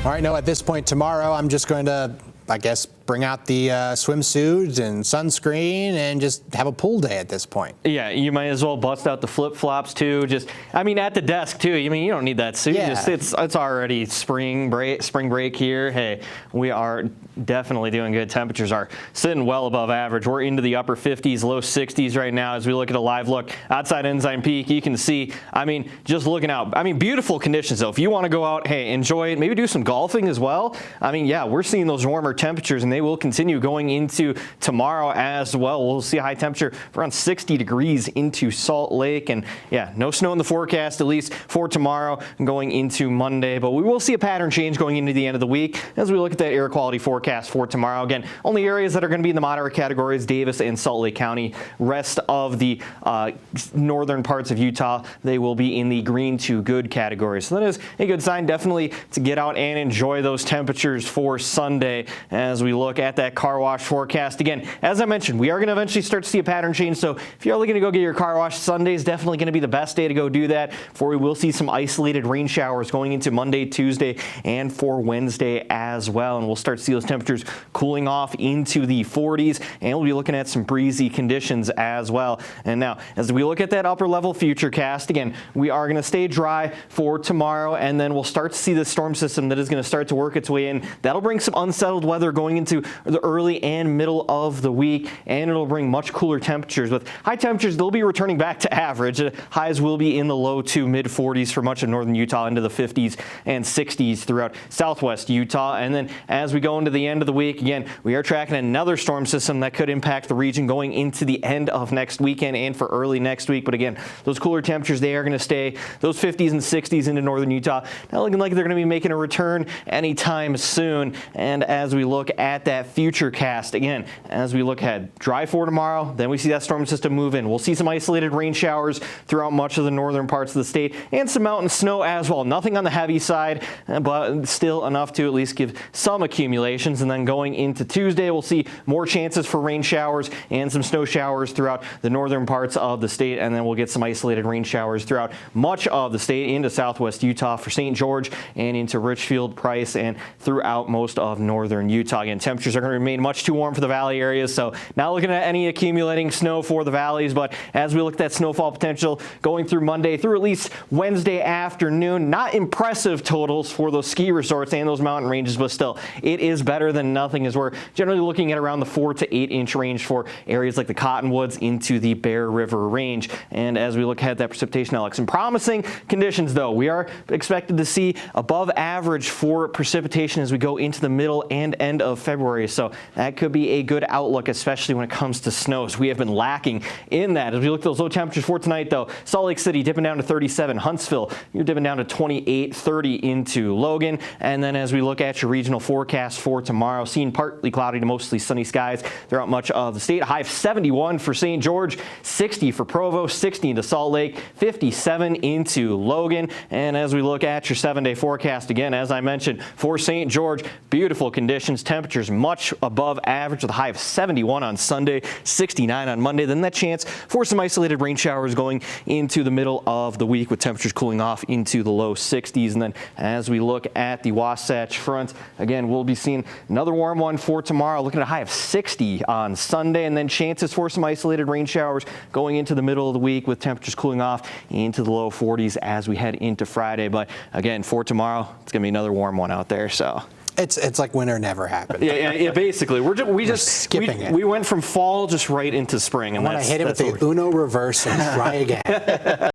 All right, no, at this point tomorrow, I'm just going to, I guess, bring out the swimsuits and sunscreen and just have a pool day at this point. Yeah, you might as well bust out the flip-flops too. Just, I mean, at the desk too. I mean, you don't need that suit. Yeah. It's already spring break here. Hey, we are definitely doing good. Temperatures are sitting well above average. We're into the upper 50s, low 60s right now as we look at a live look outside Ensign Peak. You can see, I mean, just looking out. I mean, beautiful conditions though. If you want to go out, hey, enjoy it. Maybe do some golfing as well. I mean, yeah, we're seeing those warmer temperatures and they will continue going into tomorrow as well. We'll see a high temperature of around 60 degrees into Salt Lake. And yeah, no snow in the forecast, at least for tomorrow and going into Monday. But we will see a pattern change going into the end of the week as we look at that air quality forecast for tomorrow. Again, only areas that are going to be in the moderate categories, Davis and Salt Lake County. Rest of the northern parts of Utah, they will be in the green to good category. So that is a good sign, definitely, to get out and enjoy those temperatures for Sunday as we look at that car wash forecast. Again, as I mentioned, we are going to eventually start to see a pattern change. So if you're looking to go get your car wash, Sunday is definitely going to be the best day to go do that. For we will see some isolated rain showers going into Monday, Tuesday, and for Wednesday as well. And we'll start to see those temperatures cooling off into the 40s, and we'll be looking at some breezy conditions as well. And now, as we look at that upper level future cast, again, we are going to stay dry for tomorrow, and then we'll start to see the storm system that is going to start to work its way in. That'll bring some unsettled weather going into the early and middle of the week, and it'll bring much cooler temperatures. With high temperatures, they'll be returning back to average. Highs will be in the low to mid 40s for much of northern Utah, into the 50s and 60s throughout southwest Utah. And then as we go into the end of the week, again, we are tracking another storm system that could impact the region going into the end of next weekend and for early next week. But again, those cooler temperatures, they are going to stay those 50s and 60s into northern Utah. Not looking like they're going to be making a return anytime soon. And as we look at that future cast, again, as we look ahead, dry for tomorrow, then we see that storm system move in. We'll see some isolated rain showers throughout much of the northern parts of the state and some mountain snow as well. Nothing on the heavy side, but still enough to at least give some accumulations. And then going into Tuesday, we'll see more chances for rain showers and some snow showers throughout the northern parts of the state. And then we'll get some isolated rain showers throughout much of the state into southwest Utah for St. George and into Richfield, Price, and throughout most of northern Utah. Again, temperatures are going to remain much too warm for the valley areas, so not looking at any accumulating snow for the valleys. But as we look at that snowfall potential going through Monday through at least Wednesday afternoon, not impressive totals for those ski resorts and those mountain ranges, but still, it is better than nothing, as we're generally looking at around the 4 to 8 inch range for areas like the Cottonwoods into the Bear River range. And as we look ahead at that precipitation outlook, some promising conditions though. We are expected to see above average for precipitation as we go into the middle and end of February. So that could be a good outlook, especially when it comes to snows. We have been lacking in that. As we look at those low temperatures for tonight though, Salt Lake City dipping down to 37, Huntsville, you're dipping down to 28, 30 into Logan. And then as we look at your regional forecast for tomorrow, seeing partly cloudy to mostly sunny skies throughout much of the state. A high of 71 for St. George, 60 for Provo, 60 into Salt Lake, 57 into Logan. And as we look at your 7-day forecast, again, as I mentioned, for St. George, beautiful conditions, temperatures much above average with a high of 71 on Sunday, 69 on Monday. Then that chance for some isolated rain showers going into the middle of the week with temperatures cooling off into the low 60s. And then as we look at the Wasatch Front, again, we'll be seeing another warm one for tomorrow, looking at a high of 60 on Sunday, and then chances for some isolated rain showers going into the middle of the week with temperatures cooling off into the low 40s as we head into Friday. But again, for tomorrow, it's going to be another warm one out there. So it's like winter never happened. Yeah, basically. We just skipping it. We went from fall just right into spring. And I want to hit it with the Uno reverse and try again.